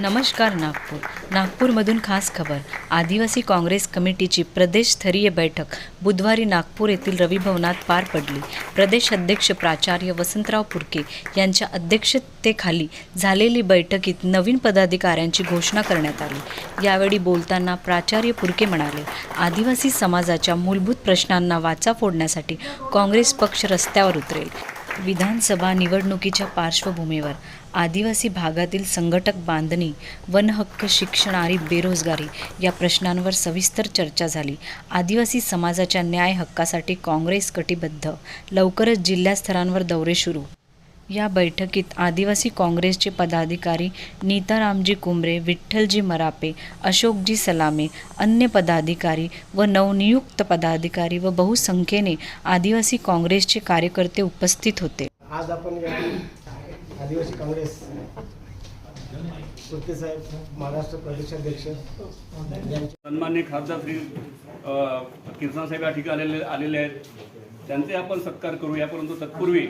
नमस्कार नागपूर. नागपूरमधून खास खबर. आदिवासी काँग्रेस कमिटीची प्रदेशस्तरीय बैठक बुधवारी नागपूर येथील रवी भवनात पार पडली. प्रदेश अध्यक्ष प्राचार्य वसंतराव पुरके यांच्या अध्यक्षतेखाली झालेली बैठकीत नवीन पदाधिकाऱ्यांची घोषणा करण्यात आली. यावेळी बोलताना प्राचार्य पुरके म्हणाले, आदिवासी समाजाच्या मूलभूत प्रश्नांना वाचा फोडण्यासाठी काँग्रेस पक्ष रस्त्यावर उतरेल. विधानसभा निवडणुकीच्या पार्श्वभूमीवर आदिवासी भागातील संघटक बांधणी, वनहक्क, शिक्षण आणि बेरोजगारी या प्रश्नांवर सविस्तर चर्चा झाली. आदिवासी समाजाच्या न्याय हक्कासाठी काँग्रेस कटिबद्ध. लवकरच जिल्हास्तरांवर दौरे सुरू. या बैठकीत आदिवासी काँग्रेसचे पदाधिकारी नीतारामजी कुंबरे, विठ्ठलजी मरापे, अशोकजी सलामे, अन्य पदाधिकारी व नवनियुक्त पदाधिकारी व बहुसंख्येने आदिवासी काँग्रेसचे कार्यकर्ते उपस्थित होते. आज आपण या आदिवासी काँग्रेस पुरके साहेब, महाराष्ट्र प्रदेशाध्यक्ष, सन्माननीय खासदार श्री किसन साहेब या ठिकाणी आलेले आहेत. त्यांचे आपण सत्कार करूया. परंतु तत्पूर्वी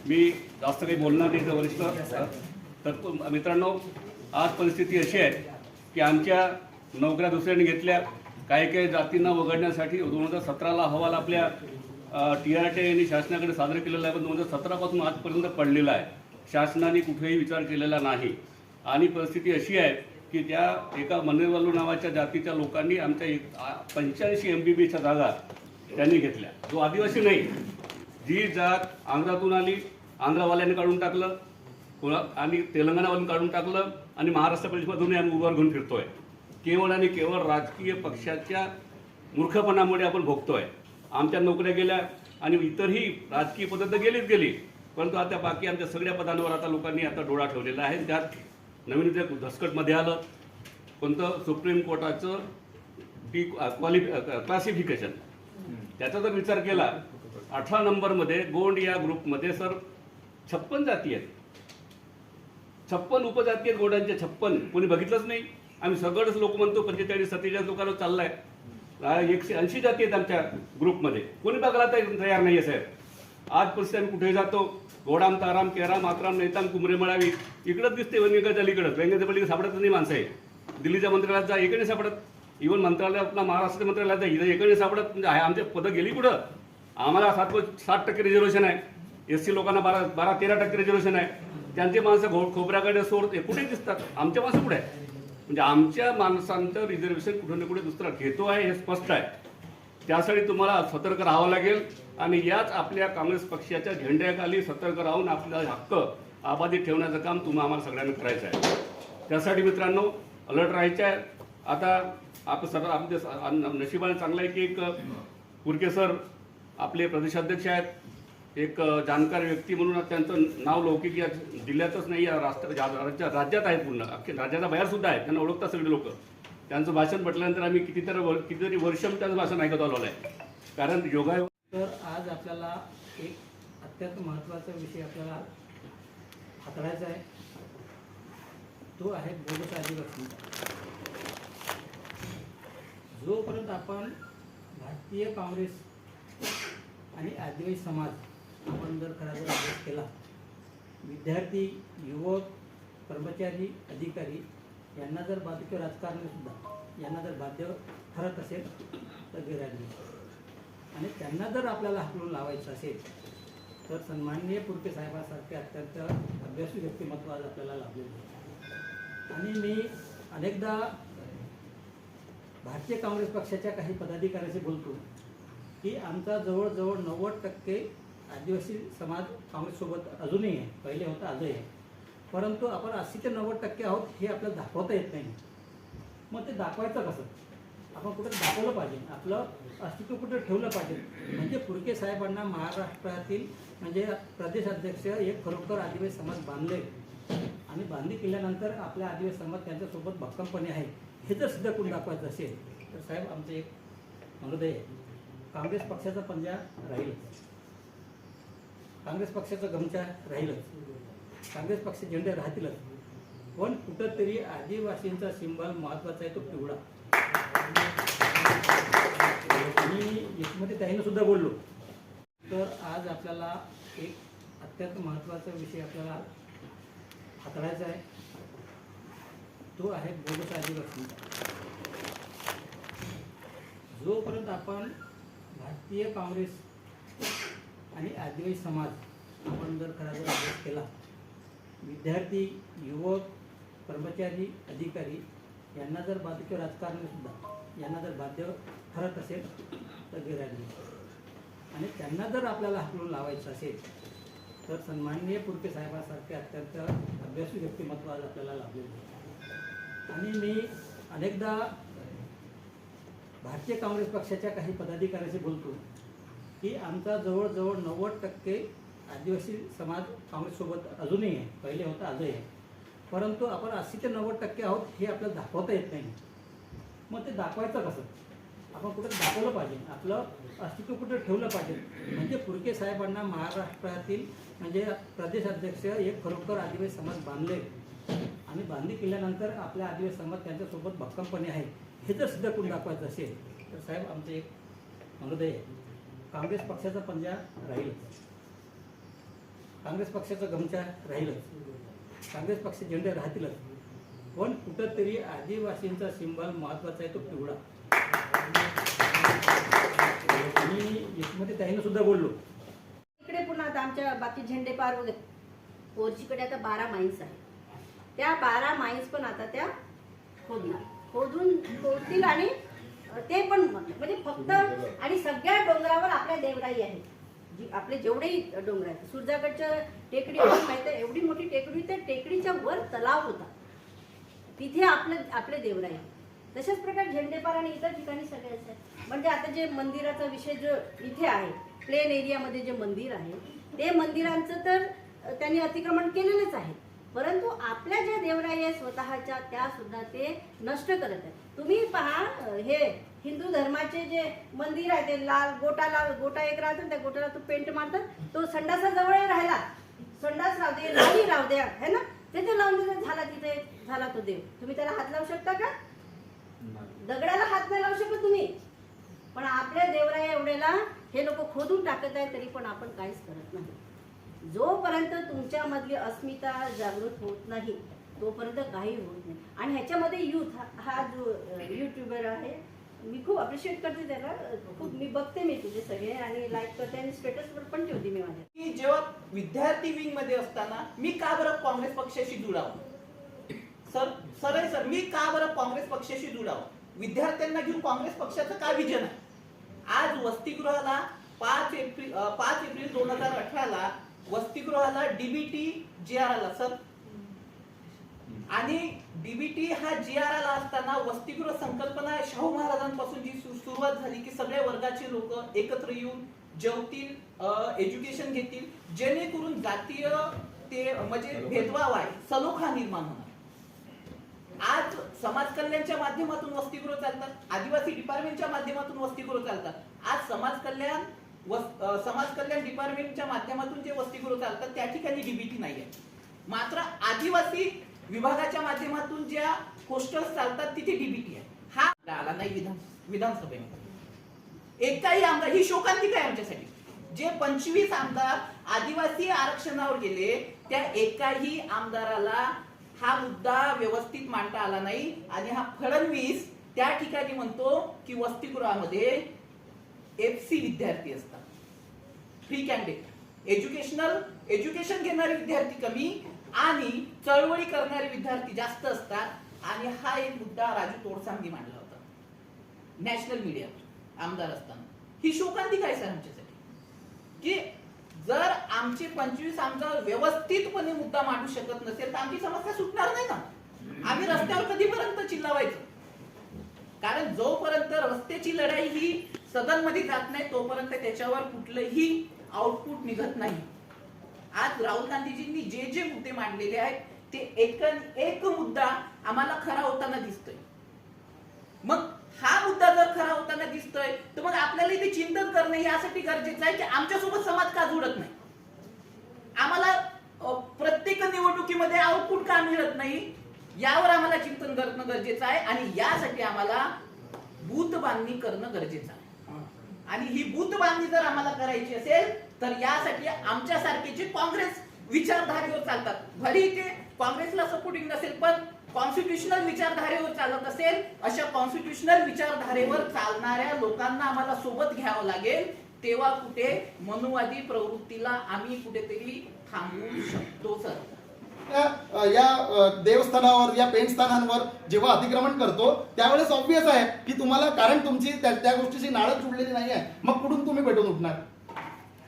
मी जास्त काही बोलणार नाही. वरिष्ठ मित्रांनो, आज परिस्थिती अशी आहे की आमच्या नोकऱ्या दुसऱ्यांनी घेतल्या. काही जातींना वगळण्यासाठी 2017ला अहवाल आपल्या TRT यांनी शासनाकडे सादर केलेला आहे, पण 2017पासून आजपर्यंत पडलेला आहे. शासनाने कुठेही विचार केलेला नाही. आणि परिस्थिती अशी आहे की त्या एका मनेरवालू नावाच्या जातीच्या लोकांनी आमच्या 85 MBBच्या जागा त्यांनी घेतल्या. जो आदिवासी नाही, जी जात आंध्रातून आली, आंध्रावाल्यांनी काढून टाकलं आणि तेलंगणावाल्यांनी काढून टाकलं आणि महाराष्ट्र प्रदेशमधूनही आम्ही उभार घेऊन फिरतोय. केवळ आणि केवळ राजकीय पक्षाच्या मूर्खपणामुळे आपण भोगतोय. आमच्या नोकऱ्या गेल्या आणि इतरही राजकीय पद्धत तर गेली, परंतु आता बाकी आमच्या सगळ्या पदांवर आता लोकांनी आता डोळा ठेवलेला आहे. त्यात नवीन जे धसकटमध्ये आलं कोणतं सुप्रीम कोर्टाचं क्लासिफिकेशन, त्याचा जर विचार केला 18 नंबरमध्ये गोंड या ग्रुपमध्ये सर 56 जाती आहेत, 56 उपजाती आहेत गोंडांच्या. 56 कोणी बघितलंच नाही. आम्ही सगळंच लोक म्हणतो 45-47 लोकांना चाललाय. 180 जाती आहेत आमच्या ग्रुपमध्ये. कोणी बघायला तयार नाही आहे साहेब. आज परिस्थिती आम्ही कुठेही जातो, घोडाम, ताराम, केराम, आत्राम, नैताम, कुमरे, मळावी इकडंच दिसते. वनविकास अलीकडंच. व्यंगच्या पलीकडे सापडत नाही माणसं आहे. दिल्लीच्या मंत्रालयात जा, इकडे सापडत. इव्हन मंत्रालयात आपला महाराष्ट्र मंत्रालयात जा, इथं इकडे सापडत. म्हणजे आमच्या पदं गेली कुठं. आम्हाला 60% रिझर्वेशन आहे. SC लोकांना 12-13% रिझर्वेशन आहे. त्यांचे माणसं खोबऱ्याकडे सोड कुठे दिसतात. आमच्या माणसं कुठे आहे. म्हणजे आमच्या माणसांचं रिझर्वेशन कुठे ना कुठे दुसरा घेतो आहे, हे स्पष्ट आहे. त्यासाठी तुम्हाला सतर्क राहावं लागेल आणि याच आपल्या काँग्रेस पक्षाच्या झेंड्याखाली सतर्क राहून आपला हक्क आबाधित ठेवण्याचं काम आम्हाला सगळ्यांना करायचं आहे. त्यासाठी मित्रांनो अलर्ट राहायचं आहे. आता आपल्या नशिबाने चांगलं आहे की एक पुरके सर आपले प्रदेशाध्यक्ष आहेत. एक जाणकार व्यक्ती म्हणून त्यांचं नाव लौकिक या जिल्ह्यातच नाही, या राज्यात आहे. पूर्ण अख्ख्या राज्याच्या बाहेर सुद्धा आहे. त्यांना ओळखतात सगळे लोक. त्यांचं भाषण म्हटल्यानंतर आम्ही कितीतरी वर्ष त्यांचं भाषण ऐकत आलेलं आहे. कारण योगायोग. तर आज आपल्याला एक अत्यंत महत्त्वाचा विषय आपल्याला हाताळायचा आहे. तो आहे बोगस आदिवासी. जोपर्यंत आपण भारतीय काँग्रेस आणि आदिवासी समाज आपण जर अभ्यास केला, विद्यार्थी, युवक, कर्मचारी, अधिकारी यांना जर बाधित राजकारणी यांना जर बाध्य ठरत असेल तर गैरहजरी, आणि त्यांना जर आपल्याला हाकलून लावायचं असेल तर सन्माननीय पुरके साहेबांसारखे अत्यंत अभ्यासू व्यक्तिमत्व आज आपल्याला लाभलेले आहे. आणि मी अनेकदा भारतीय काँग्रेस पक्षाच्या काही पदाधिकाऱ्यांशी बोलतो की आमचा जवळजवळ 90% आदिवासी समाज काँग्रेससोबत अजूनही आहे. पहिले होता, आजही आहे. परंतु आपण 80 ते 90% आहोत हे आपल्याला दाखवता येत नाही. मग ते दाखवायचं कसं. आपण कुठे दाखवलं पाहिजे, आपलं अस्तित्व कुठे ठेवलं पाहिजे. म्हणजे पुरके साहेबांना महाराष्ट्रातील म्हणजे प्रदेशाध्यक्ष एक खरोखर आदिवासी समाज बांधले आणि बांधणी केल्यानंतर आपल्या आदिवासी समाज त्यांच्यासोबत भक्कमपणे आहे हे जर सिद्ध करून दाखवायचं असेल तर साहेब आमचं एक अनुरोध आहे, काँग्रेस पक्षाचा पंजा राहीलच, काँग्रेस पक्षाचा गमचा राहीलच, काँग्रेस पक्ष झेंडे राहतीलच, पण कुठंतरी आदिवासींचा सिंबल महत्त्वाचा आहे, तो पिवळा. आणि याच्यामध्ये त्याने सुद्धा बोललो. तर आज आपल्याला एक अत्यंत महत्त्वाचा विषय आपल्याला हाताळायचा आहे. तो आहे बोगस आदिवासींचा. जोपर्यंत आपण भारतीय काँग्रेस आणि आदिवासी समाज आपण जर खरा जर अभ्यास केला, विद्यार्थी, युवक, कर्मचारी, अधिकारी यांना जर बाध्य किंवा राजकारणी सुद्धा यांना जर बाध्य ठरत असेल तर गैरहजर नाही. आणि त्यांना जर आपल्याला हाकलून लावायचं असेल तर सन्माननीय पुरके साहेबांसारखे अत्यंत अभ्यासू व्यक्तिमत्व आज आपल्याला लाभलेले आहे. आणि मी अनेकदा भारतीय काँग्रेस पक्षाच्या काही पदाधिकाऱ्यांशी बोलतो की आमचा जवळजवळ 90% आदिवासी समाज काँग्रेससोबत अजूनही आहे, पहिले होता आजही आहे. परंतु आपण 80 ते 90% आहोत हे आपल्याला दाखवता येत नाही. मग ते दाखवायचं कसं? आपण कुठं दाखवलं पाहिजे, आपलं अस्तित्व कुठं ठेवलं पाहिजे. म्हणजे पुरके साहेबांना महाराष्ट्रातील म्हणजे प्रदेश अध्यक्ष एक खरोखर आदिवासी समाज बांधले आणि बांधणी केल्यानंतर आपल्या आदिवासी समाज त्यांच्यासोबत भक्कमपणे आहे हे जर सिद्ध करून दाखवायचं असेल तर साहेब आमचं एक अनुरोध आहे, काँग्रेस पक्षाचा पंजा राहीलच, काँग्रेस पक्षाचा गमछा राहीलच, काँग्रेस पक्ष झेंडे राहतीलच, पण कुठंतरी आदिवासींचा सिंबल महत्त्वाचा आहे, तो पिवळा. मी युथमध्ये त्याने सुद्धा बोललो. इकडे पुन्हा आता आमच्या बाकी झेंडे पार वगैरे पोर्चीकडे आता 12 माईन्स आहेत. त्या 12 माईन्स पण आता त्या खोदतील आणि ते पण म्हणजे फक्त आणि सगळ्या डोंगरावर आपल्या देवराई आहे. जी आपले जेवढेही डोंगर आहेत, सुरजागडच्या टेकडी माहिती आहे, एवढी मोठी टेकडी, त्या टेकडीच्या वर तलाव होता, तिथे आपले देवराई. तशाच प्रकारे झेंडेपार आणि इतर ठिकाणी सगळ्याच आहे. म्हणजे आता जे मंदिराचा विषय जो इथे आहे, प्लेन एरियामध्ये जे मंदिर आहे ते मंदिरांचं तर त्यांनी अतिक्रमण केलेलंच आहे, परंतु आपल्या ज्या देवराई आहे स्वतःच्या त्या सुद्धा ते नष्ट करत आहेत. तुम्ही पहा, हे हिंदू धर्माचे जे मंदिर आहे ते गोटा एक राहतो, त्या गोटाला तो पेंट मारतात, तो संडासाजवळ राहिला, संडास राहू दे, नाली राहू द्या, है ना, ते लावून दिलं, झाला तिथे झाला तो देव. तुम्ही त्याला हात लावू शकता का? दगडाला हात नाही लावू शकत तुम्ही. पण आपल्या देवराया एवढ्याला हे लोक खोदून टाकत आहे, तरी पण आपण काहीच करत नाही. जोपर्यंत तुमच्यामधली अस्मिता जागृत होत नाही तोपर्यंत काही होत नाही. आणि ह्याच्यामध्ये युथ हा जो यूट्यूबर आहे, मी खूप अप्रिशिएट करते त्याला, खूप मी बघते, मी तुझे सगळे आणि लाईक करते आणि स्टेटसवर पण ठेवते मी माझ्या. की जेव्हा विद्यार्थी विंग मध्ये असताना मी का बरं काँग्रेस पक्षाशी जुडावं? सर मी का बरं काँग्रेस पक्षाशी जुडावं? विद्यार्थ्यांना घेऊन काँग्रेस पक्षाचं काय विजन आहे? आज वसतिगृहाला 5 एप्रिल 2018 वसतिगृहाला डीबीटी GR आला सर. आणि डीबीटी हा GR आला असताना वसतिगृह संकल्पना शाहू महाराजांपासून जी सुरुवात झाली की सगळ्या वर्गाचे लोक एकत्र येऊन जेवतील, एज्युकेशन घेतील, जेणेकरून जातीय ते म्हणजे भेदभाव आहे सलोखा निर्माण होणार. आज समाज कल्याणच्या माध्यमातून वसतिगृह चालतात, आदिवासी डिपार्टमेंटच्या माध्यमातून वसतिगृह चालतात. आज समाज कल्याण डिपार्टमेंटच्या माध्यमातून जे वसतिगृह चालतात त्या ठिकाणी डीबीटी नाही आहे. मात्र आदिवासी विभागाच्या माध्यमातून ज्या पोस्टर्स चालतात तिथे डीबीटी आहे. हा आला नाही विधानसभेमध्ये एकाही आमदार, ही शोकांतिका आहे आमच्यासाठी. जे 25 आमदार आदिवासी आरक्षणावर गेले त्या एकाही आमदाराला हा मुद्दा व्यवस्थित मांडता आला नाही. आणि हा फडणवीस त्या ठिकाणी म्हणतो की वसतिगृहामध्ये FC विद्यार्थी असतात, फ्री कॅन्डिडेट, एज्युकेशन घेणारे विद्यार्थी कमी आणि चळवळी करणारे विद्यार्थी जास्त असतात. आणि हा एक मुद्दा राजू तोडसांगी मांडला होता नॅशनल मीडिया आमदार असताना. ही शोकांतिका आहे सर आमच्यासाठी की जर आमचे 25 आमदार व्यवस्थितपणे मुद्दा मांडू शकत नसेल तर आमची समस्या सुटणार नाही ना. आम्ही रस्त्यावर कधीपर्यंत चिल्लावायचं? कारण जोपर्यंत रस्त्याची लढाई ही सदनमध्ये जात नाही तोपर्यंत त्याच्यावर कुठलंही आउटपुट निघत नाही. आज राहुल गांधीजींनी जे मुद्दे मांडलेले आहेत ते एक मुद्दा आम्हाला खरा होताना दिसतोय. मग हा मुद्दा जर खरा होताना दिसतोय तर मग आपल्याला इथे चिंतन करणे यासाठी गरजेचं आहे की आमच्यासोबत समाज का जोडत नाही, आम्हाला प्रत्येक निवडणुकीमध्ये आउटपुट का मिळत नाही, यावर आम्हाला चिंतन करणं गरजेचं आहे. आणि यासाठी आम्हाला बूथ बांधणी करणं गरजेचं आहे. आणि ही बूथ बांधणी जर आम्हाला करायची असेल तर यासाठी आमच्यासारखे जे काँग्रेस विचारधारेवर चालतात, भले ते काँग्रेसला सपोर्टिंग नसेल पण कॉन्स्टिट्यूशनल विचारधारेवर चालत असेल, अशा कॉन्स्टिट्यूशनल विचारधारेवर चालणाऱ्या लोकांना आम्हाला सोबत घ्यावं लागेल, तेव्हा कुठे मनुवादी प्रवृत्तीला आम्ही कुठेतरी थांबवू शकतो सर. या देवस्थानावर या पेंटस्थानांवर जेव्हा अतिक्रमण करतो त्यावेळेस ऑब्विस आहे की तुम्हाला, कारण तुमची त्या गोष्टीची नाळच जुळलेली नाही आहे, मग कुठून तुम्ही भेटून उठणार.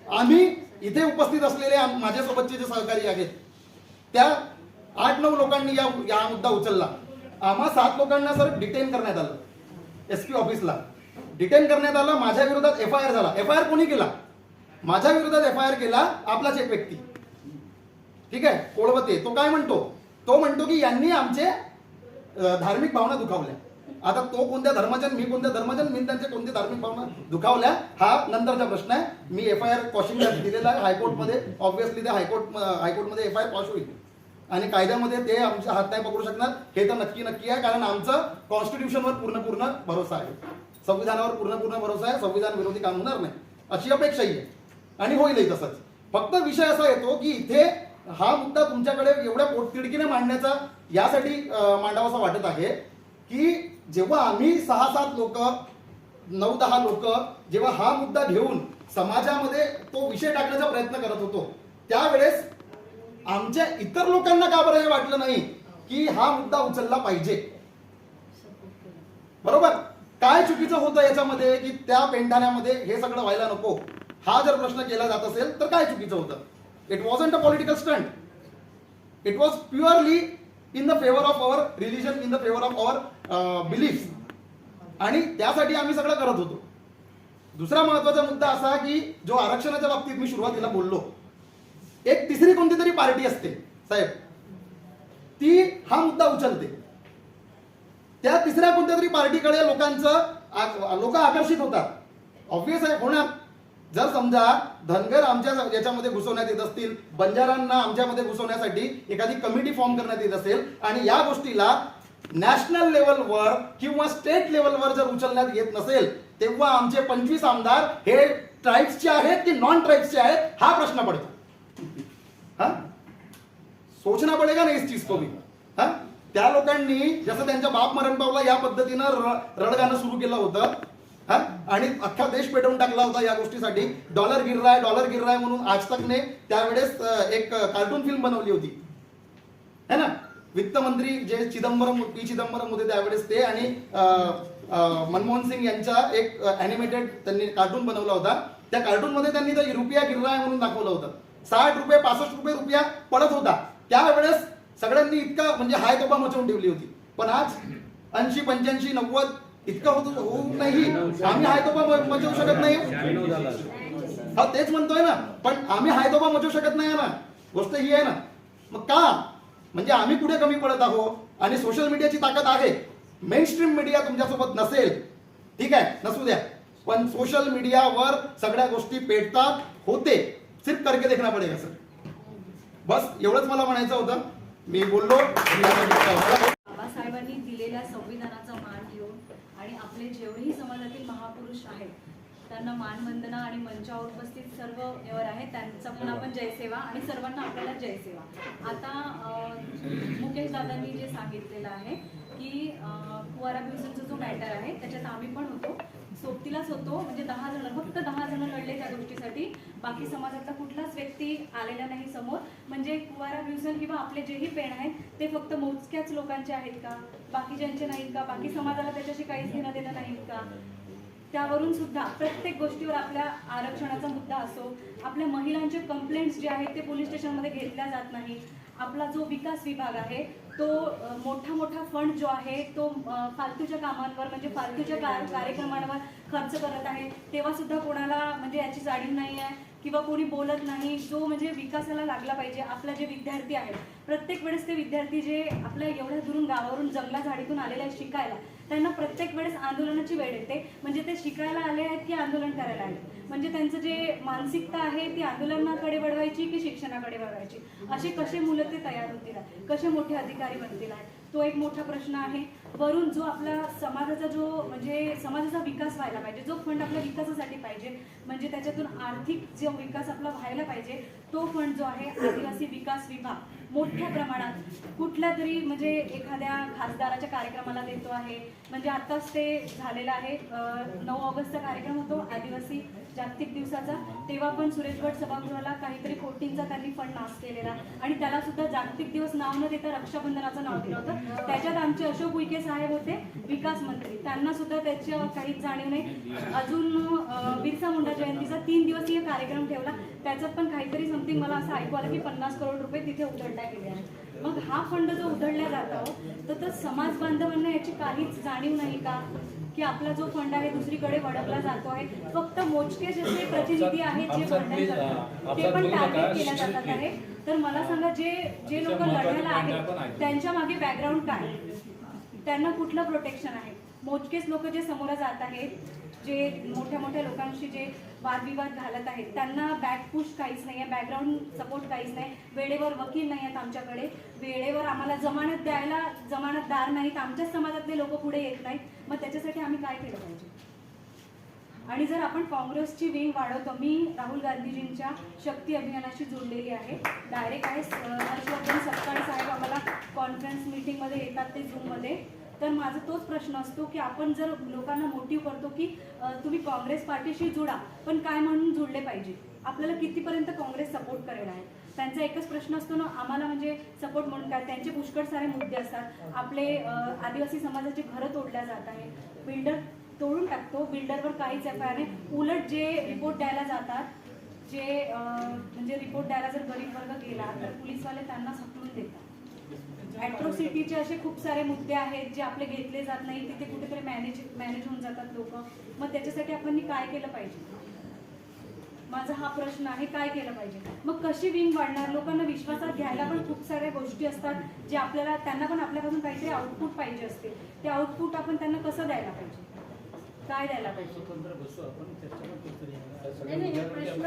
आम्ही इथे उपस्थित असलेले माझ्यासोबतचे जे सहकारी आहेत त्या 8-9 लोकांनी या मुद्दा उचलला. आम्हा 7 लोकांना सर डिटेन करण्यात आलं, SP ऑफिसला डिटेन करण्यात आलं. माझ्या विरोधात FIR झाला. FIR कोणी केला? माझ्या विरोधात FIR केला आपलाच एक व्यक्ती, ठीक आहे, कोळवते. तो काय म्हणतो? तो म्हणतो की यांनी आमचे धार्मिक भावना दुखावल्या. आता तो कोणत्या धर्माच्या, मी कोणत्या धर्माच्या, मी त्यांच्या कोणत्या धार्मिक भावना दुखावल्या हा नंतरचा प्रश्न आहे. मी FIR कॉशिंगला दिलेला आहे हायकोर्टमध्ये. ऑब्व्हियसली ते हायकोर्टमध्ये FIR कॉश होईल आणि कायद्यामध्ये ते आमचा हात नाही पकडू शकणार हे तर नक्की आहे, कारण आमचं कॉन्स्टिट्यूशनवर पूर्ण भरोसा आहे, संविधानावर पूर्ण भरोसा आहे. संविधान विरोधी काम होणार नाही अशी अपेक्षाही आहे आणि होईलही तसंच. फक्त विषय असा येतो की इथे हा मुद्दा तुमच्याकडे एवढ्या पोटतिडकीने मांडण्याचा यासाठी मांडावासा वाटत आहे की जेव्हा आम्ही 6-7 लोक 9-10 लोक जेव्हा हा मुद्दा घेऊन समाजामध्ये तो विषय टाकण्याचा प्रयत्न करत होतो त्यावेळेस आमच्या इतर लोकांना का बरं हे वाटलं नाही की हा मुद्दा उचलला पाहिजे. बरोबर, काय चुकीचं होतं याच्यामध्ये की त्या पेंढाण्यामध्ये हे सगळं व्हायला नको हा जर प्रश्न केला जात असेल तर काय चुकीचं होतं? It wasn't a political stunt, it was purely in the favour of our religion, in the favour of our beliefs, आणि त्यासाठी आम्ही सगळं करत होतो. दुसरा महत्वाचा मुद्दा असा की जो आरक्षणाच्या बाबतीत मी सुरुवातीला बोललो, एक तिसरी कोणती तरी पार्टी असते साहेब, ती हा मुद्दा उचलते. त्या तिसऱ्या कोणत्या तरी पार्टीकडे लोक आकर्षित होतात. ऑब्विस आहे होणार. जर समजा धनगर आमच्या याच्यामध्ये घुसवण्यात येत असतील, बंजारांना आमच्यामध्ये घुसवण्यासाठी एखादी कमिटी फॉर्म करण्यात येत असेल आणि या गोष्टीला नॅशनल लेवलवर किंवा स्टेट लेवलवर जर उचलण्यात येत नसेल, तेव्हा आमचे 25 आमदार हे ट्राईब्सचे आहेत की नॉन ट्राईब्सचे आहेत हा प्रश्न पडतो. हा सोचना पडेगा ना इस चीज को भी. हा त्या लोकांनी जसं त्यांच्या बाप मरण पावला या पद्धतीनं रडगाणं सुरू केलं होतं हा, आणि अख्खा देश पेटवून टाकला होता या गोष्टीसाठी. डॉलर गिर रहा है म्हणून आज तकने त्यावेळेस एक कार्टून फिल्म बनवली होती है ना. वित्तमंत्री जे पी चिदंबरम होते त्यावेळेस ते, आणि मनमोहन सिंग यांचा एक ॲनिमेटेड त्यांनी कार्टून बनवला होता. त्या कार्टूनमध्ये त्यांनी रुपया गिर रहा है म्हणून दाखवलं होतं. 60 रुपये 65 रुपये रुपया पडत होता. त्यावेळेस सगळ्यांनी इतका म्हणजे हाय तोबा मचवून ठेवली होती. पण आज 80, 85, 90 इतकं होऊ नाही. आम्ही हाय तोबा मचवू शकत नाही. हा तेच म्हणतोय ना, पण आम्ही हाय तोबा मचवू शकत नाही ना. गोष्ट ही आहे ना. मग का? म्हणजे आम्ही कुठे कमी पडत आहोत? आणि सोशल मीडियाची ताकद आहे. मेन स्ट्रीम मीडिया तुमच्यासोबत नसेल, ठीक आहे, नसू द्या, पण सोशल मीडियावर सगळ्या गोष्टी पेटतात होते. सिर्फ करके देखना पडेगा सर. बस एवढंच मला म्हणायचं होतं. मी बोललो. बाबासाहेबांनी दिलेल्या संविधानाचा मान घेऊन आणि आपले जेवढेही समाजातील महापुरुष आहेत त्यांना मानवंदना आणि मंचावर उपस्थित सर्व यावर आहे त्यांचा पण आपण जयसेवा आणि सर्वांना आपल्याला जयसेवा. आता मुकेश दादांनी जे सांगितलेलं आहे की कुवारा ब्युसनचा जो मॅटर आहे त्याच्यात आम्ही पण होतो, सोबतीलाच होतो. म्हणजे 10 जण, फक्त 10 जण लढले त्या गोष्टीसाठी. बाकी समाजातला कुठलाच व्यक्ती आलेला नाही समोर. म्हणजे कुवारा ब्युसन किंवा आपले जेही पेण आहेत ते फक्त मोजक्याच लोकांचे आहेत का? बाकीच्यांचे नाहीत का? बाकी समाजाला त्याच्याशी काहीच घेणं देणं नाहीत का? त्यावरून सुद्धा प्रत्येक गोष्टीवर आपल्या आरक्षणाचा मुद्दा असो, आपल्या महिलांचे कंप्लेंट्स जे आहेत ते पोलीस स्टेशनमध्ये घेतल्या जात नाही. आपला जो विकास विभाग आहे तो मोठा फंड जो आहे तो फालतूच्या कामांवर म्हणजे फालतूच्या कार्यक्रमांवर खर्च करत आहे. तेव्हा सुद्धा कोणाला म्हणजे याची जाणीव नाही आहे किंवा कोणी बोलत नाही. जो म्हणजे विकासाला लागला पाहिजे. आपला जे विद्यार्थी आहेत प्रत्येक वेळेस ते विद्यार्थी जे आपल्या एवढ्या दुरून गावावरून जंगला झाडीतून आलेले आहेत शिकायला, त्यांना प्रत्येक वेळेस आंदोलनाची वेळ येते. म्हणजे ते शिकायला आले आहेत की आंदोलन करायला आले. म्हणजे त्यांचं जे मानसिकता आहे ती आंदोलनाकडे वळवायची की शिक्षणाकडे वळवायची. असे कसे मुलं ते तयार होतील, कसे मोठे अधिकारी बनतील आहे तो एक मोठा प्रश्न आहे. वरून जो आपला समाजाचा जो म्हणजे समाजाचा विकास व्हायला पाहिजे, जो फंड आपल्या विकासासाठी पाहिजे, म्हणजे त्याच्यातून आर्थिक जो विकास आपला व्हायला पाहिजे तो फंड जो आहे आदिवासी विकास विभाग मोठ्या प्रमाणात कुठल्या तरी म्हणजे एखाद्या खासदाराच्या कार्यक्रमाला देतो आहे. म्हणजे आत्ताच ते झालेलं आहे 9 ऑगस्टचा कार्यक्रम होतो आदिवासी जागतिक दिवसाचा, तेव्हा पण सुरेश भट सभागृहाला काहीतरी कोटींचा त्यांनी फंड नाश केलेला आणि त्याला सुद्धा जागतिक दिवस नाव न देता रक्षाबंधनाचं नाव दिलं होतं. त्याच्यात आमचे अशोक उईके साहेब होते विकास मंत्री, त्यांना सुद्धा त्याच्या काहीच जाणीव नाही. अजून बिरसा मुंडा जयंतीचा 3 दिवसीय कार्यक्रम ठेवला, त्याच्यात पण काहीतरी समथिंग मला असं ऐकू आलं की 50 करोड रुपये तिथे उधळल्या गेले आहेत. मग हा फंड जो उधळला जातो तर समाज बांधवांना याची काहीच जाणीव नाही का की आपला जो फंड आहे दुसरीकडे वळवला जातो आहे. फक्त मोजके जसे प्रतिनिधी आहेत जे फंड करतात ते पण टार्गेट केल्या जातात आहे. तर मला सांगा जे लोक लढायला आहेत त्यांच्या मागे बॅकग्राऊंड काय, त्यांना कुठलं प्रोटेक्शन आहे? मोजकेच लोक जे समोर जात आहेत, जे मोठ्या मोठ्या लोकांशी जे वादविवाद घालत आहेत, त्यांना बॅकपुश काहीच नाही आहे, बॅकग्राऊंड सपोर्ट काहीच नाही. वेळेवर वकील नाही आहेत आमच्याकडे, वेळेवर आम्हाला जमानत द्यायला जमानतदार नाहीत, आमच्याच समाजातले लोक पुढे येत नाहीत. मग त्याच्यासाठी आम्ही काय केलं पाहिजे? आणि जर आपण काँग्रेसची विंग वाढवतो, मी राहुल गांधीजींच्या शक्ती अभियानाशी जोडलेली आहे, डायरेक्ट आहे. हर्षवर्धन सपकाळे साहेब आम्हाला कॉन्फरन्स मीटिंगमध्ये येतात ते झूममध्ये. तर माझा तोच प्रश्न असतो की आपण जर लोकांना मोटिव्ह करतो की तुम्ही काँग्रेस पार्टीशी जुळा, पण काय म्हणून जुळले पाहिजे, आपल्याला कितीपर्यंत काँग्रेस सपोर्ट करेल आहे? त्यांचा एकच प्रश्न असतो ना, आम्हाला म्हणजे सपोर्ट म्हणून काय? त्यांचे पुष्कळ सारे मुद्दे असतात. आपले आदिवासी समाजाचे घरं तोडल्या जात आहे, बिल्डर तोडून टाकतो, बिल्डरवर काहीच एफ आय आर नाही. उलट जे रिपोर्ट द्यायला जातात, जे म्हणजे रिपोर्ट द्यायला जर गरीब वर्ग गेला तर पोलीसवाले त्यांना हकलून देतात. ॲट्रॉसिटीचे असे खूप सारे मुद्दे आहेत जे आपले घेतले जात नाही, तिथे कुठेतरी मॅनेज होऊन जातात लोक. मग त्याच्यासाठी आपण काय केलं पाहिजे? माझा हा प्रश्न आहे, काय केलं पाहिजे? मग कशी विंग वाढणार? लोकांना विश्वासात घ्यायला पण खूप साऱ्या गोष्टी असतात जे आपल्याला, त्यांना पण आपल्यापासून काहीतरी आउटपुट पाहिजे असते. ते आउटपुट आपण त्यांना कसं द्यायला पाहिजे, काय द्यायला पाहिजे? हे प्रश्न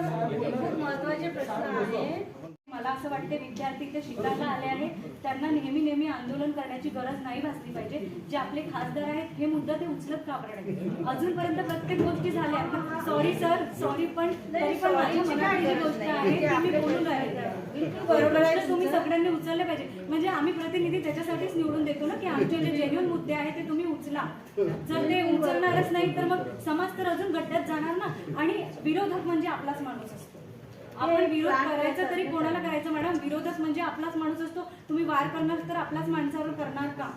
खूप महत्त्वाचे प्रश्न आहे. मला असं वाटते विद्यार्थी ते शिकायला आले आहेत, त्यांना नेहमी आंदोलन करण्याची गरज नाही भासली पाहिजे. जे आपले खासदार आहेत हे मुद्दा ते उचलत का बरं? अजूनपर्यंत प्रत्येक गोष्टी झाल्या. सॉरी सर, सॉरी, पण तरी पण माझ्या मनातली जी गोष्ट आहे ती मी बोलून राहिले. बरोबर आहे, तुम्ही सगळ्यांनी उचलले पाहिजे. म्हणजे आम्ही प्रतिनिधी त्याच्यासाठीच निवडून देतो ना की आमचे जे जेन्युइन मुद्दे आहेत ते तुम्ही उचला. जर ते उचलणारच नाही तर मग समाज तर अजून गड्ड्यात जाणार ना. आणि विरोधक म्हणजे आपलाच माणूस असतो. आपण विरोध करायचा तरी कोणाला करायचं मॅडम? विरोधक म्हणजे आपलाच माणूस असतो. तुम्ही वार करणार तर आपल्याच माणसावर करणार का?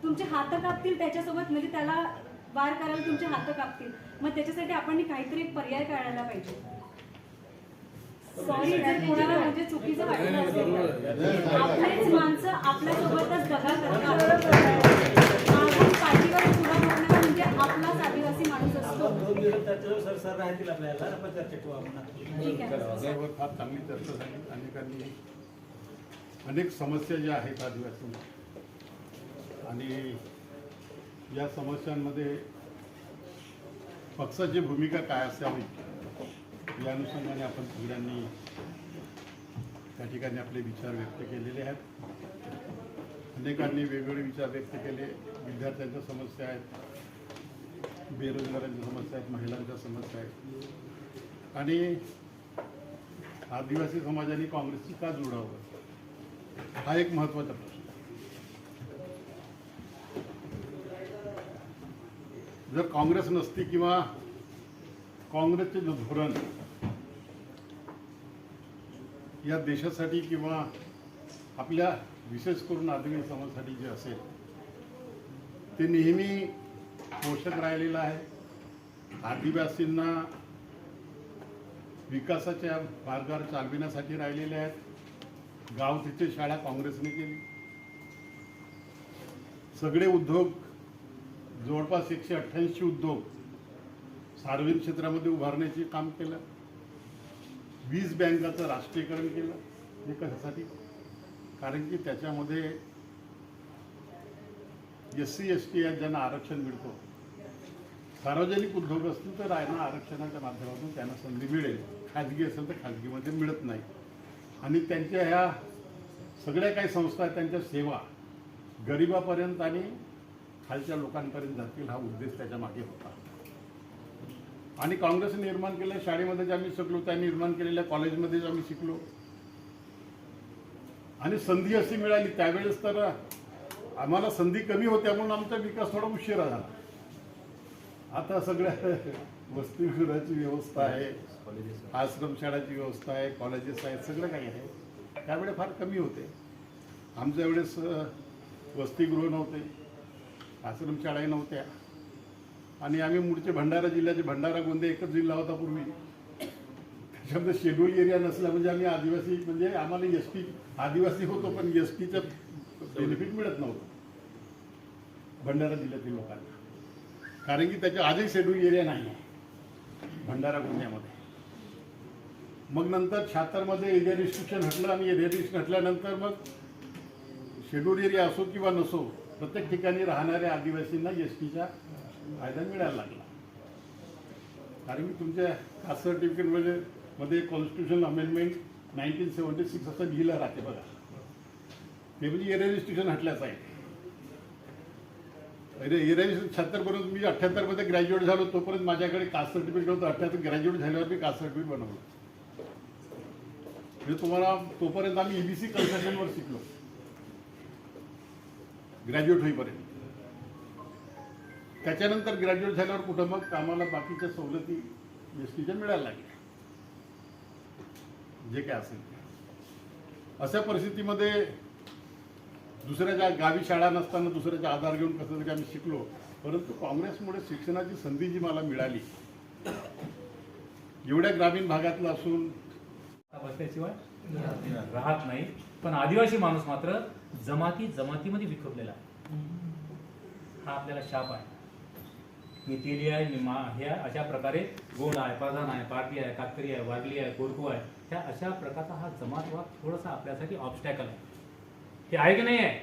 तुमचे हात कापतील त्याच्यासोबत, म्हणजे त्याला वार करायला तुमचे हात कापतील. मग त्याच्यासाठी आपण काहीतरी पर्याय काढायला पाहिजे. सॉरी जर कोणाला म्हणजे चुकीचं वाटलं असेल, आपलीच माणसं आपल्यासोबतच दगा करतात. मागून पाठीवर सुरा मारणारा म्हणजे आपलाच आदिवासी माणूस असतो. सर राहतील आपल्याला, आपण चर्चा करू आपण. ठीक आहे. यावर फार चांगली चर्चा झाली. अनेकांनी अनेक समस्या ज्या आहेत आदिवासी आणि या समस्यांमध्ये पक्षाची भूमिका काय असावी या अनुषंगाने आपण सगळ्यांनी त्या ठिकाणी आपले विचार व्यक्त केलेले आहेत. अनेकांनी वेगवेगळे विचार व्यक्त केले. विद्यार्थ्यांच्या समस्या आहेत, बेरोजगारांच्या समस्या आहेत, महिलांच्या समस्या आहेत आणि आदिवासी समाजाने काँग्रेसची का जोडावं हा एक महत्त्वाचा प्रश्न. जर काँग्रेस नसती किंवा काँग्रेसचे जो धोरण या देशासाठी किंवा आपल्या विशेष करून आदिवासी समाजासाठी जे असेल ते नेहमी पोषक राहिलेलं आहे. आदिवासींना विकासाच्या मार्गावर चालविण्यासाठी राहिलेले आहेत. गाव तिथे शाळा काँग्रेसने केली. सगळे उद्योग जवळपास 188 उद्योग सार्वजनिक क्षेत्रामध्ये उभारण्याचे काम केलं. 20 बँकाचं राष्ट्रीयकरण केलं. हे कशासाठी? कारण की त्याच्यामध्ये SC ST या ज्यांना आरक्षण मिळतो, सार्वजनिक उद्योग असतील तर आहे ना आरक्षणाच्या माध्यमातून त्यांना संधी मिळेल. खाजगी असेल तर खाजगीमध्ये मिळत नाही. आणि त्यांच्या ह्या सगळ्या काही संस्था आहेत त्यांच्या सेवा गरिबापर्यंत आणि खालच्या लोकांपर्यंत जातील हा उद्देश त्याच्या मागे होता. आणि काँग्रेसने निर्माण केल्या शाळेमध्ये जे आम्ही शिकलो, त्यांनी निर्माण केलेल्या कॉलेजमध्ये आम्ही शिकलो. आणि संधी अशी मिळाली त्यावेळेस तर आम्हाला संधी कमी होत्या म्हणून आमचा विकास थोडा उशिरा झाला. आता सगळ्या वसतिगृहाची व्यवस्था आहे, आश्रमशाळाची व्यवस्था आहे, कॉलेजेस आहेत, सगळं काही आहे. त्यावेळेस फार कमी होते. आमच्या वेळेस वसतिगृह नव्हते, आश्रमशाळाही नव्हत्या. आणि आम्ही मूळचे भंडारा जिल्ह्याचे, भंडारा गोंदिया एकच जिल्हा होता पूर्वी. त्याच्यामध्ये शेड्यूल एरिया नसला म्हणजे आम्ही आदिवासी, म्हणजे आम्हाला एस टी, आदिवासी होतो पण एस टीचं बेनिफिट मिळत नव्हतं भंडारा जिल्ह्यातील लोकांना, कारण की त्याच्या आजही शेड्यूल एरिया नाही आहे भंडारा गोंदियामध्ये. मग नंतर 76मध्ये एरिया रिस्ट्रिक्शन हटलं आणि एरिया रिस्ट्रिक्शन हटल्यानंतर मग शेड्यूल एरिया असो किंवा नसो, प्रत्येक ठिकाणी राहणाऱ्या आदिवासींना एस टीचा फायदा मिळायला लागला. कारण की तुमच्या कास्ट सर्टिफिकेटमध्ये कॉन्स्टिट्युशनल अमेंडमेंट 1976 असं लिहिलं राहते बघा. ते म्हणजे एरिया रिस्ट्रिक्शन हटल्याचं आहे. एरिया रिस्ट्रिक्शन 76 पर्यंत, मी 78मध्ये ग्रॅज्युएट झालो तोपर्यंत माझ्याकडे कास्ट सर्टिफिकेट होतं. 78 ग्रॅज्युएट झाल्यावर मी कास्ट सर्टिफिकेट बनवलं. म्हणजे तुम्हाला तोपर्यंत आम्ही EBC कन्सेशनवर शिकलो ग्रॅज्युएट होईपर्यंत. त्याच्यानंतर ग्रॅज्युएट झाल्यावर कुठं मग आम्हाला बाकीच्या सवलती एस टीच्या मिळायला लागल्या, जे काय असेल. अशा परिस्थितीमध्ये दुसऱ्याच्या गावी शाळा नसताना दुसऱ्याचा आधार घेऊन कसं तरी आम्ही शिकलो. परंतु काँग्रेसमुळे शिक्षणाची संधी जी मला मिळाली, एवढ्या ग्रामीण भागातलं असून बसल्याशिवाय राहत नाही. पण आदिवासी माणूस मात्र जमातीमध्ये विखुरलेला आहे. हा आपल्याला शाप आहे. मी तेली आहे, मी ह्या अशा प्रकारे गोंड आहे, प्रधान आहे, पारधी आहे, कातकरी आहे, वारली आहे, कोरकू आहे, ह्या अशा प्रकारचा हा जमातवाद थोडासा आपल्यासाठी ऑब्स्टॅकल आहे. हे आहे की नाही आहे?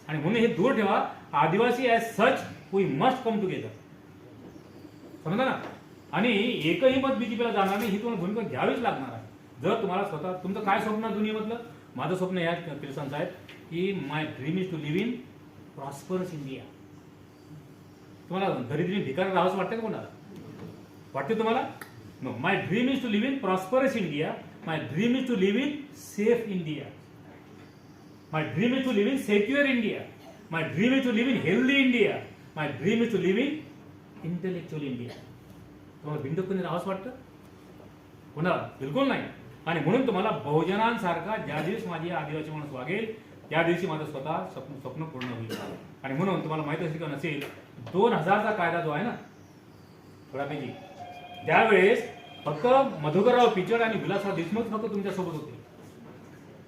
आणि म्हणून हे दूर ठेवा. Adivasi as such we must come together, समजा ना. आणि एकही मत बीजेपीला जाणार नाही, ही तुम्हाला भूमिका घ्यावीच लागणार आहे. जर तुम्हाला स्वतः तुमचं काय स्वप्न आहे दुनियेमधलं? माझं स्वप्न या किरसन साहेब की my dream is to live in prosperous India. तुम्हाला दरिद्री ठिकाणी राहावंच वाटतं का कोणाला? वाटते तुम्हाला? No. My dream is to live in prosperous India. My dream is to live in safe India. My dream is to live in secure India. My dream is to live in healthy India. My dream is to live in intellectual India. तुम्हाला भिंड कोणी राहावंच वाटतं? कोणाला? बिलकुल नाही. आणि म्हणून तुम्हाला बहुजनांसारखा ज्या दिवशी माझी आदिवासी माणूस वागेल त्या दिवशी माझं स्वतः स्वप्न पूर्ण होईल. आणि म्हणून तुम्हाला माहिती असेल किंवा नसेल, 2000चा कायदा जो आहे ना थोड्यापैकी, त्यावेळेस फक्त मधुकरराव पिचड आणि विलासराव देशमुख फक्त तुमच्यासोबत होते.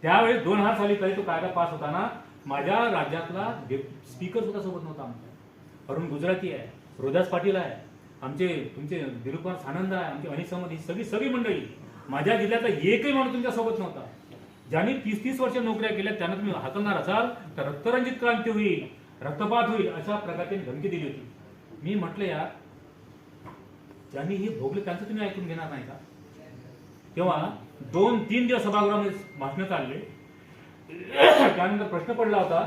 त्यावेळेस 2000 साली तरी तो कायदा पास होताना माझ्या राज्यातला स्पीकर सुद्धा सोबत नव्हता. आमचा अरुण गुजराती आहे, रोदास पाटील आहे, आमचे तुमचे दिलीपकुमार सानंद आहे, आमची अनिल सावंत, ही सगळी मंडळी. माझ्या जिल्ह्यातला एकही माणूस तुमच्यासोबत नव्हता. ज्यांनी 30-30 वर्ष नोकऱ्या केल्या त्यांना तुम्ही हाकलणार असाल तर रक्तरंजित क्रांती होईल, रक्तपात होईल, अशा प्रकारची धमकी दिली होती. मी म्हटलं यार, ज्यांनी हे भोगले त्यांचं तुम्ही ऐकून घेणार नाही का? तेव्हा 2-3 दिवस सभागृहामध्ये भाषण चालले. त्यानंतर प्रश्न पडला होता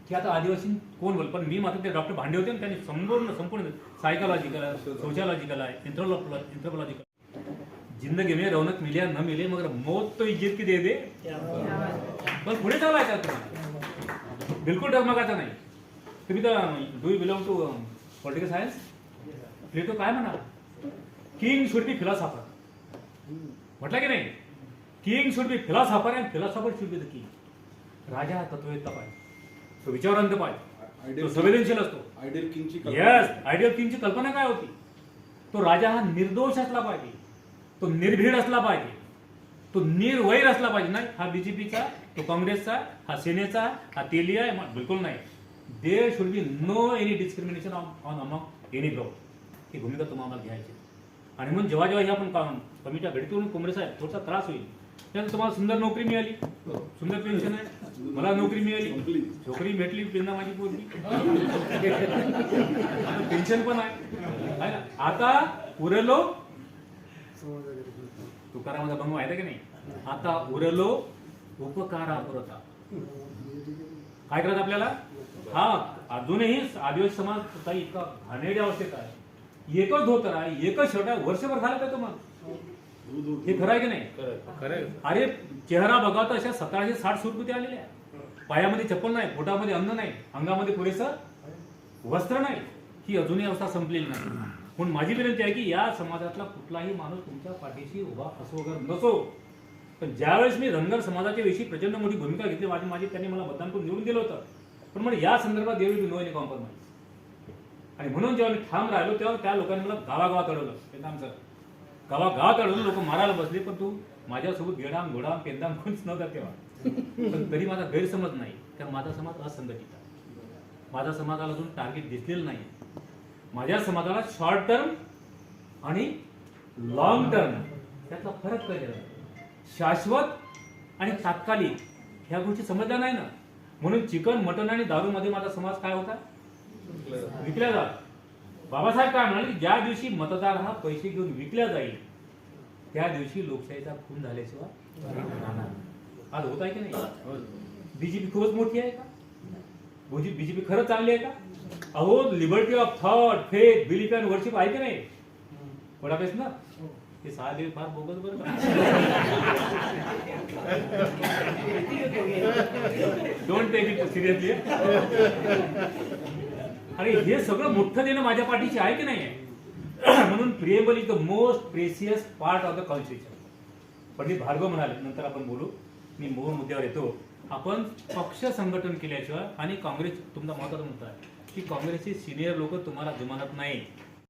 की आता आदिवासी कोण बोल. पण मी मात्र ते डॉक्टर भांडे होते, त्यांनी संपूर्ण सायकोलॉजिकल आहे, सोशलॉजिकल आहे, एंथ्रोपोलॉजिकल, जिंदगी में रौनक मिले या न मिले मगर मौत तो इज्जत की दे दे. बस पुढे चालायचं तुम्हाला, बिलकुल डगमगायचं नाही. तुम्ही तर do you belong to political science? Plato काय म्हणा, किंग शुड बी फिलॉसॉफर. म्हटलं की नाही? King should be philosopher and philosopher should be the king. राजा हा तत्ववेत्ता पाहिजे, तो विचारवंत पाहिजे, तो संवेदनशील असतो. आयडियल किंगची येस, आयडियल किंगची कल्पना काय होती? तो राजा हा निर्दोष असला पाहिजे, तो निर्भीड असला पाहिजे, तो निर्वैर असला पाहिजे. नाही, हा बीजेपीचा, तो काँग्रेसचा, हा सेनेचा, हा तेलिया आहे, बिलकुल नाही. There should be no any discrimination on among any group. ही भूमिका तुम्हाला घ्यायची. आणि म्हणून जेव्हा ही आपण कमिट्या भेटतो काँग्रेस आहे, थोडासा त्रास होईल. त्यानंतर तुम्हाला सुंदर नोकरी मिळाली, सुंदर पेन्शन आहे, मला नोकरी मिळाली, छोकरी भेटली, पिंदा माझी पोरगी, पेन्शन पण आहे. आता उरलो, तुकारामाचा बंग माहिती की नाही? आता उरलो उपकारा पुरता. काय करायचं आपल्याला? हा, अजूनही आदिवासी समाज काही इतका घाणेरड्या अवस्थेत आहे एकच धोतर आहे, एकच शर्ट आहे, वर्षभर घालत आहे तुम्हाला. हे खरं आहे की नाही? अरे चेहरा बघा तर अशा 1760 सुरकुत्या आलेल्या आहे. पायामध्ये चप्पल नाही, पोटामध्ये अन्न नाही, अंगामध्ये पुरेसं वस्त्र नाही. ही अजूनही अवस्था संपलेली नाही. म्हणून माझी विनंती आहे की या समाजातला कुठलाही माणूस तुमच्या पाठीशी उभा असो वगैरे नसो, पण ज्यावेळेस मी धनगर समाजाच्या विषयी प्रचंड मोठी भूमिका घेतली, माझी त्यांनी मला मतदान करून निवडून दिलं होतं, पण मला या संदर्भात देवी नो एनी कॉम्प्रोमाइज. आणि म्हणून जेव्हा मी ठाम राहिलो तेव्हा त्या लोकांनी मला गावागावात अडवलं. पेंदामचं गावागावात अडवलं, लोक मारायला बसले, पण तू माझ्यासोबत गेडाम घोडाम पेंदाम कोणीच नव्हता तेव्हा. पण तरी माझा गैरसमज नाही, कारण माझा समाज असंघटित आहे. माझ्या समाजाला अजून टार्गेट दिसलेलं नाही. माझ्या समाजाला शॉर्ट टर्म आणि लॉंग टर्म त्यातला फरक कळलेला आहे. शाश्वत आणि तात्कालिक ह्या गोष्टी समजल्या नाही ना. म्हणून चिकन, मटन आणि दारूमध्ये माझा समाज काय होता? विकल्या जात. बाबासाहेब काय म्हणाले की ज्या दिवशी मतदार हा पैसे घेऊन विकल्या जाईल त्या दिवशी लोकशाहीचा खून झाल्याशिवाय राहणार नाही. आज होत आहे की नाही? बीजेपी खूपच मोठी आहे का? बीजेपी खरंच चांगली आहे का? अहो, liberty of thought, faith, belief and worship आहे की नाही? वडापेस ना हे 6 दिवस फार बोगस बरं का. Don't take it seriously. आणि हे सगळं मोठं देणं माझ्या पाठीशी आहे की नाही? म्हणून preamble is the most precious part of the constitution. Pandit Bhargava म्हणाले, नंतर आपण बोलू, मी मूळ मुद्द्यावर येतो. आपण पक्ष संघटन केल्याशिवाय, आणि काँग्रेस तुमचा महत्वाचा मुद्दा आहे की काँग्रेसचे सिनियर लोक तुम्हाला जुमानत नाही.